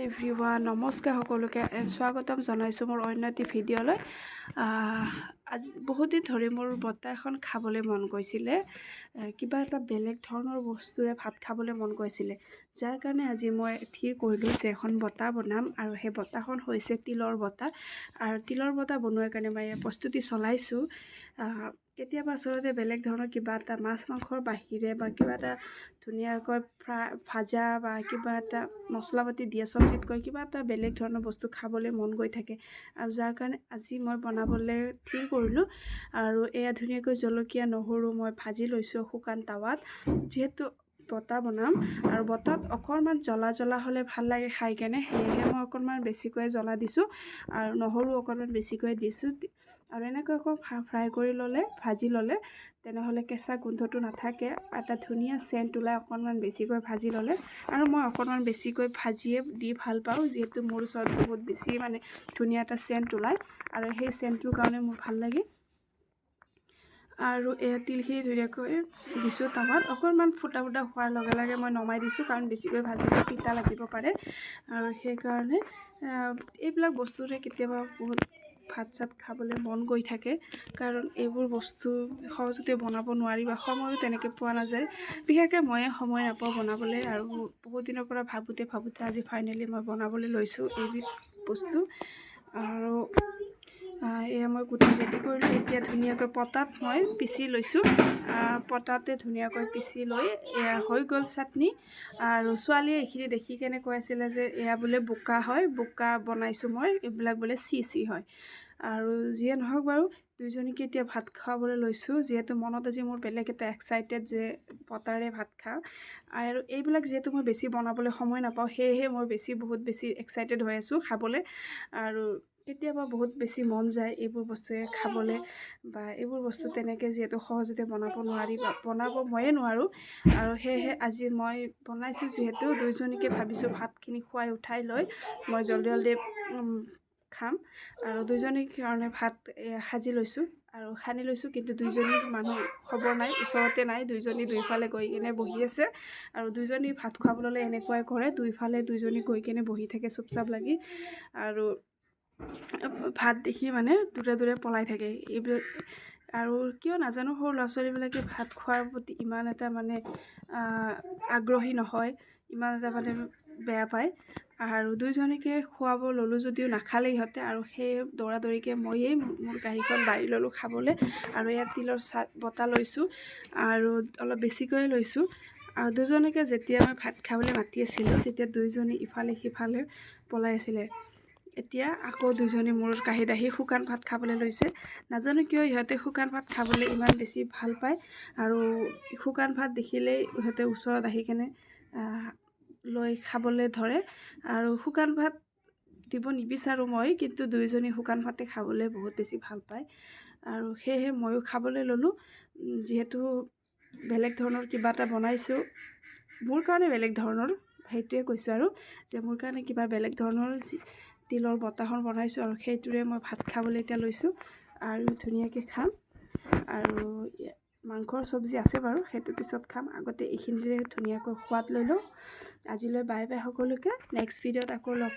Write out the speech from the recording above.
Everyone নমস্কাৰ সকলোকে স্বাগতম জনাইছোঁ মোৰ অন্য এটি ভিডিঅ'লৈ। আজি বহুত দিন ধৰি মোৰ বৰ্তা এখন খাবলৈ মন গৈছিলে, কিবা এটা বেলেগ ধৰণৰ বস্তুৰে ভাত খাবলৈ মন গৈছিলে, যাৰ কাৰণে আজি মই স্থিৰ কৰিলোঁ যে এখন বটা বনাম। আৰু সেই বটাখন হৈছে তিলৰ বটা। আৰু তিলৰ বটা বনোৱাৰ কাৰণে মই প্ৰস্তুতি চলাইছোঁ। কেতিয়াবা আচলতে বেলেগ ধৰণৰ কিবা এটা মাছ মাংসৰ বাহিৰে বা কিবা এটা ধুনীয়াকৈ ভাজা বা কিবা এটা মছলা পাতি দিয়া চব্জিতকৈ কিবা এটা বেলেগ ধৰণৰ বস্তু খাবলৈ মন গৈ থাকে, আৰু যাৰ কাৰণে আজি মই বনাবলৈ স্থিৰ কৰিলোঁ। আৰু এয়া ধুনীয়াকৈ জলকীয়া নহৰু মই ভাজি লৈছোঁ শুকান টাৱাত, যিহেতু বটা বনাম আৰু বটাত অকণমান জ্বলা হ'লে ভাল লাগে খাই কেনে, সেয়েহে মই অকণমান বেছিকৈ জ্বলা দিছোঁ আৰু নহৰু অকণমান বেছিকৈ দিছোঁ। আৰু এনেকৈ আকৌ ফ্ৰাই কৰি ল'লে, ভাজি ল'লে তেনেহ'লে কেঁচা গোন্ধটো নাথাকে, এটা ধুনীয়া চেণ্ট ওলাই অকণমান বেছিকৈ ভাজি ল'লে। আৰু মই অকণমান বেছিকৈ ভাজিয়ে দি ভাল পাওঁ, যিহেতু মোৰ ওচৰত বহুত বেছি ধুনীয়া এটা চেণ্ট ওলায়, আৰু সেই চেণ্টটোৰ কাৰণে মোৰ ভাল লাগে। আৰু এই তিলখিনি ধুনীয়াকৈ দিছোঁ টাৱাত, অকণমান ফুটা হোৱাৰ লগে লগে মই নমাই দিছোঁ, কাৰণ বেছিকৈ ভাজিলে তিতা লাগিব পাৰে। আৰু সেইকাৰণে এইবিলাক বস্তুৰে কেতিয়াবা বহুত ভাত চাত খাবলৈ মন গৈ থাকে, কাৰণ এইবোৰ বস্তু সহজতে বনাব নোৱাৰি বা সময়ো তেনেকৈ পোৱা নাযায়। বিশেষকৈ ময়ে সময় নাপাওঁ বনাবলৈ, আৰু বহুত দিনৰ পৰা ভাবোঁতে আজি ফাইনেলি মই বনাবলৈ লৈছোঁ এইবিধ বস্তু। আৰু এয়া মই গোটেই ৰেডি কৰিলোঁ। এতিয়া ধুনীয়াকৈ পটাত মই পিচি লৈছোঁ, পটাতে ধুনীয়াকৈ পিচি লৈ এয়া হৈ গ'ল চাটনি। আৰু ছোৱালীয়ে এইখিনি দেখি কেনে কৈ আছিলে যে এয়া বোলে বোকা হয়, বোকা বনাইছোঁ মই, এইবিলাক বোলে চি হয়। আৰু যিয়ে নহওক বাৰু, দুইজনীকে এতিয়া ভাত খুৱাবলৈ লৈছোঁ, যিহেতু মনত আজি মোৰ বেলেগ এটা এক্সাইটেড যে বটাৰে ভাত খাওঁ। আৰু এইবিলাক যিহেতু মই বেছি বনাবলৈ সময় নাপাওঁ, সেয়েহে মই বহুত বেছি এক্সাইটেড হৈ আছোঁ খাবলৈ। আৰু কেতিয়াবা বহুত বেছি মন যায় এইবোৰ বস্তুৱে খাবলৈ, বা এইবোৰ বস্তু তেনেকৈ যিহেতু সহজতে বনাব নোৱাৰি বা বনাব ময়ে নোৱাৰোঁ। আৰু সেয়েহে আজি মই বনাইছোঁ, যিহেতু দুইজনীকে ভাবিছোঁ ভাতখিনি খুৱাই উঠাই লৈ মই জলদি খাম। আৰু দুইজনীৰ কাৰণে ভাত সাজি লৈছোঁ আৰু সানি লৈছোঁ, কিন্তু দুইজনী মানুহ খবৰ নাই, ওচৰতে নাই, দুইজনী দুইফালে গৈ কিনে বহি আছে। আৰু দুইজনী ভাত খুৱাবলৈ ল'লে এনেকুৱাই কৰে, দুইফালে দুইজনী গৈ কিনে বহি থাকে চুপচাপ লাগি, আৰু ভাত দেখি দূৰে পলাই থাকে এইবিলাক। আৰু কিয় নাজানো, সৰু ল'ৰা ছোৱালীবিলাকে ভাত খোৱাৰ প্ৰতি ইমান এটা আগ্ৰহী নহয়, ইমান এটা বেয়া পায়। আৰু দুইজনীকে খুৱাব ল'লোঁ যদিও নাখালে ইহঁতে, আৰু সেই দৌৰিকৈ ময়েই মোৰ কাঁহীখন বাঢ়ি ল'লোঁ খাবলৈ। আৰু ইয়াত তিলৰ বটা লৈছোঁ, আৰু অলপ বেছিকৈ লৈছোঁ। আৰু দুজনীকে যেতিয়া মই ভাত খাবলৈ মাতি আছিলোঁ, তেতিয়া দুইজনী ইফালে সিফালে পলাই আছিলে। এতিয়া আকৌ দুইজনী মোৰ কাঁহীত আহি শুকান ভাত খাবলৈ লৈছে। নাজানো কিয় ইহঁতে শুকান ভাত খাবলৈ ইমান বেছি ভাল পায়, আৰু শুকান ভাত দেখিলেই ইহঁতে ওচৰত আহি কেনে লৈ খাবলৈ ধৰে। আৰু শুকান ভাত দিব নিবিচাৰোঁ মই, কিন্তু দুইজনী শুকান ভাতে খাবলৈ বহুত বেছি ভাল পায়। আৰু সেয়েহে ময়ো খাবলৈ ল'লোঁ, যিহেতু বেলেগ ধৰণৰ কিবা এটা বনাইছোঁ, মোৰ কাৰণে বেলেগ ধৰণৰ, সেইটোৱে কৈছোঁ আৰু যে মোৰ কাৰণে কিবা বেলেগ ধৰণৰ তিলৰ বটাখন বনাইছোঁ, আৰু সেইটোৰে মই ভাত খাবলৈ এতিয়া লৈছোঁ আৰু ধুনীয়াকৈ খাম। আৰু মাংসৰ চব্জি আছে বাৰু, সেইটো পিছত খাম, আগতে এইখিনিৰে ধুনীয়াকৈ সোৱাদ লৈ লওঁ। আজিলৈ বাই সকলোকে, নেক্সট ভিডিঅ'ত আকৌ লগ